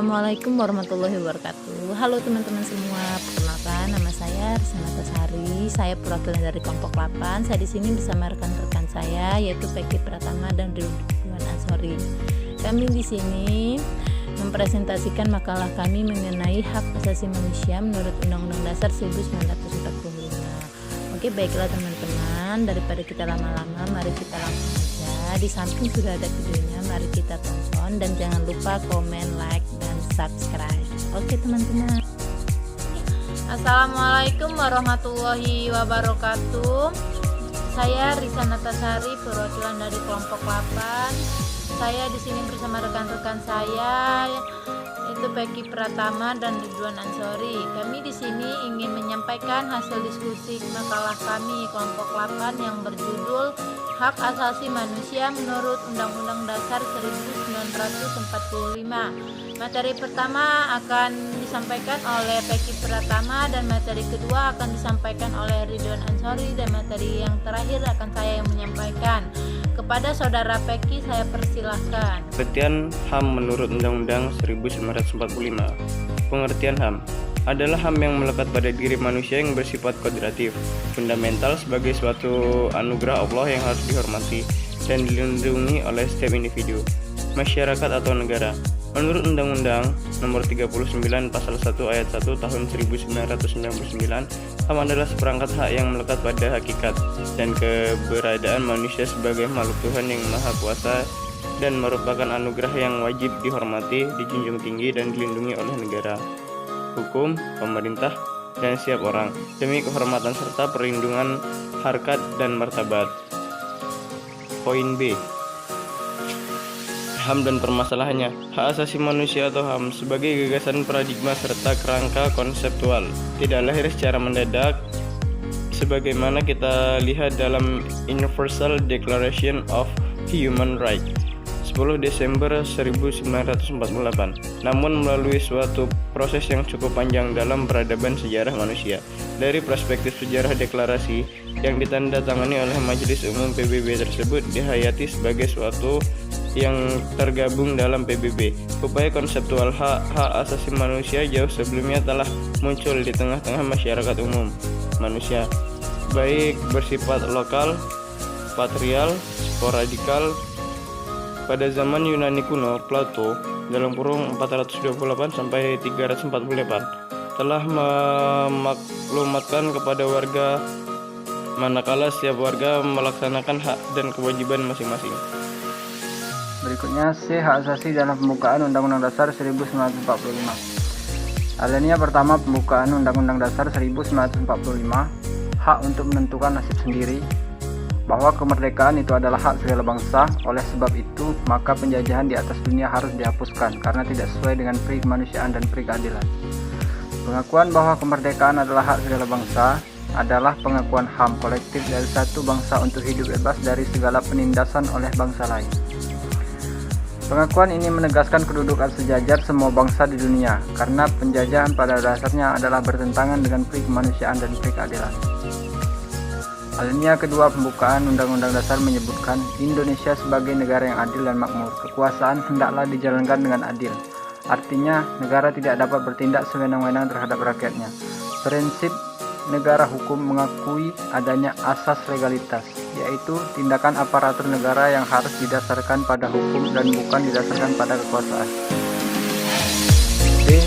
Assalamualaikum warahmatullahi wabarakatuh. Halo teman-teman semua, perkenalkan nama saya Risa Natasari. Saya perwakilan dari kelompok 8. Saya di sini bersama rekan-rekan saya yaitu Peggy Pratama dan Ridwan Ansori. Kami di sini mempresentasikan makalah kami mengenai hak asasi manusia menurut Undang-Undang Dasar 1945. Oke, baiklah teman-teman, daripada kita lama-lama, mari kita langsung saja. Di samping sudah ada videonya, mari kita tonton dan jangan lupa komen, like, dan subscribe. Oke teman-teman. Assalamualaikum warahmatullahi wabarakatuh. Saya Risa Natasari, perwakilan dari kelompok 8. Saya di sini bersama rekan-rekan saya, yaitu Peggy Pratama dan Ridwan Ansori. Kami di sini ingin menyampaikan hasil diskusi makalah kami kelompok 8 yang berjudul Hak Asasi Manusia menurut Undang-Undang Dasar 1945. Materi pertama akan disampaikan oleh Peggy Pratama dan materi kedua akan disampaikan oleh Ridwan Ansori dan materi yang terakhir akan saya yang menyampaikan. Kepada saudara Peggy saya persilahkan. Pengertian HAM menurut Undang-Undang 1945. Pengertian HAM adalah HAM yang melekat pada diri manusia yang bersifat kodratif, fundamental sebagai suatu anugerah Allah yang harus dihormati dan dilindungi oleh setiap individu, masyarakat atau negara. Menurut Undang-Undang Nomor 39 Pasal 1 Ayat 1 Tahun 1999, HAM adalah seperangkat hak yang melekat pada hakikat dan keberadaan manusia sebagai makhluk Tuhan yang Maha Kuasa dan merupakan anugerah yang wajib dihormati, dijunjung tinggi dan dilindungi oleh negara, hukum, pemerintah, dan setiap orang demi kehormatan serta perlindungan harkat dan martabat. Poin B. HAM dan permasalahannya. Hak asasi manusia atau HAM sebagai gagasan paradigma serta kerangka konseptual tidak lahir secara mendadak sebagaimana kita lihat dalam Universal Declaration of Human Rights 10 Desember 1948, namun melalui suatu proses yang cukup panjang dalam peradaban sejarah manusia. Dari perspektif sejarah, deklarasi yang ditandatangani oleh Majelis Umum PBB tersebut dihayati sebagai suatu yang tergabung dalam PBB. Upaya konseptual hak asasi manusia jauh sebelumnya telah muncul di tengah-tengah masyarakat umum manusia, baik bersifat lokal, patrial, sporadikal. Pada zaman Yunani kuno, Plato dalam kurung 428 sampai 348 telah memaklumatkan kepada warga manakala setiap warga melaksanakan hak dan kewajiban masing-masing. Berikutnya C. Hak asasi dalam pembukaan Undang-Undang Dasar 1945. Alinea pertama pembukaan Undang-Undang Dasar 1945, hak untuk menentukan nasib sendiri, bahwa kemerdekaan itu adalah hak segala bangsa. Oleh sebab itu, maka penjajahan di atas dunia harus dihapuskan karena tidak sesuai dengan peri kemanusiaan dan peri keadilan. Pengakuan bahwa kemerdekaan adalah hak segala bangsa adalah pengakuan HAM kolektif dari satu bangsa untuk hidup bebas dari segala penindasan oleh bangsa lain. Pengakuan ini menegaskan kedudukan sejajar semua bangsa di dunia, karena penjajahan pada dasarnya adalah bertentangan dengan peri kemanusiaan dan peri keadilan. Alinea kedua pembukaan Undang-Undang Dasar menyebutkan Indonesia sebagai negara yang adil dan makmur. Kekuasaan hendaklah dijalankan dengan adil. Artinya, negara tidak dapat bertindak sewenang-wenang terhadap rakyatnya. Prinsip negara hukum mengakui adanya asas legalitas, yaitu tindakan aparatur negara yang harus didasarkan pada hukum dan bukan didasarkan pada kekuasaan. B.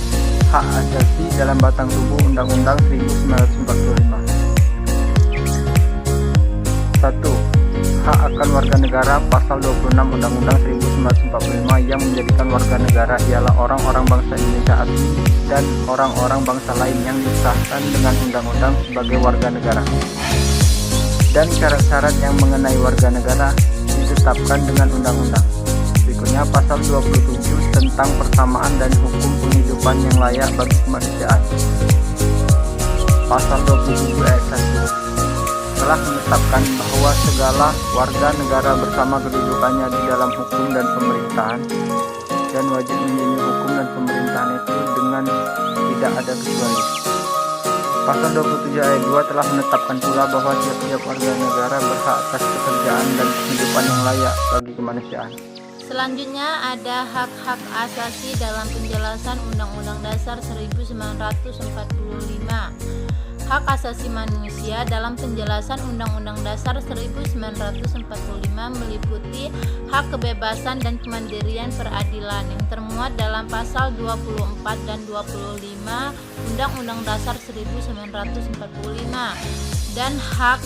Hak asasi dalam batang tubuh Undang-Undang 1945. 1. Hak akan warga negara. Pasal 26 Undang-Undang 1945 yang menjadikan warga negara ialah orang-orang bangsa Indonesia asli dan orang-orang bangsa lain yang disahkan dengan undang-undang sebagai warga negara. Dan syarat-syarat yang mengenai warga negara ditetapkan dengan undang-undang. Berikutnya pasal 27 tentang persamaan dan hukum penghidupan yang layak bagi kemanusiaan. Pasal 27 ayat 1 telah menetapkan bahwa segala warga negara bersama kedudukannya di dalam hukum dan pemerintahan dan wajib menjunjung hukum dan pemerintahan itu dengan tidak ada kecuali. Pasal 27 ayat 2 telah menetapkan pula bahwa tiap-tiap warga negara berhak atas pekerjaan dan kehidupan yang layak bagi kemanusiaan. Selanjutnya ada hak-hak asasi dalam penjelasan Undang-Undang Dasar 1945. Hak asasi manusia dalam penjelasan Undang-Undang Dasar 1945 meliputi hak kebebasan dan kemandirian peradilan yang termuat dalam pasal 24 dan 25 Undang-Undang Dasar 1945 dan hak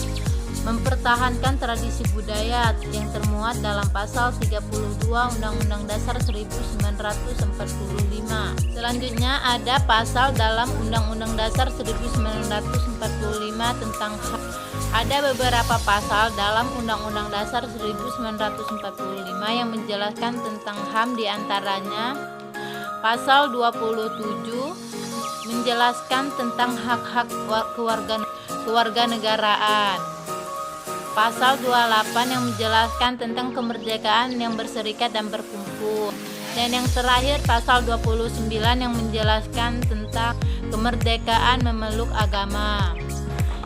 mempertahankan tradisi budaya yang termuat dalam pasal 32 Undang-Undang Dasar 1945. Selanjutnya ada pasal dalam Undang-Undang Dasar 1945 tentang hak. Ada beberapa pasal dalam Undang-Undang Dasar 1945 yang menjelaskan tentang HAM, diantaranya pasal 27 menjelaskan tentang hak-hak kewarganegaraan. Pasal 28 yang menjelaskan tentang kemerdekaan yang berserikat dan berkumpul. Dan yang terakhir pasal 29 yang menjelaskan tentang kemerdekaan memeluk agama.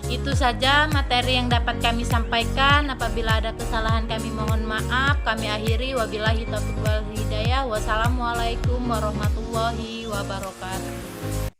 Itu saja materi yang dapat kami sampaikan. Apabila ada kesalahan kami mohon maaf. Kami akhiri, wabillahi taufiq wal hidayah. Wassalamualaikum warahmatullahi wabarakatuh.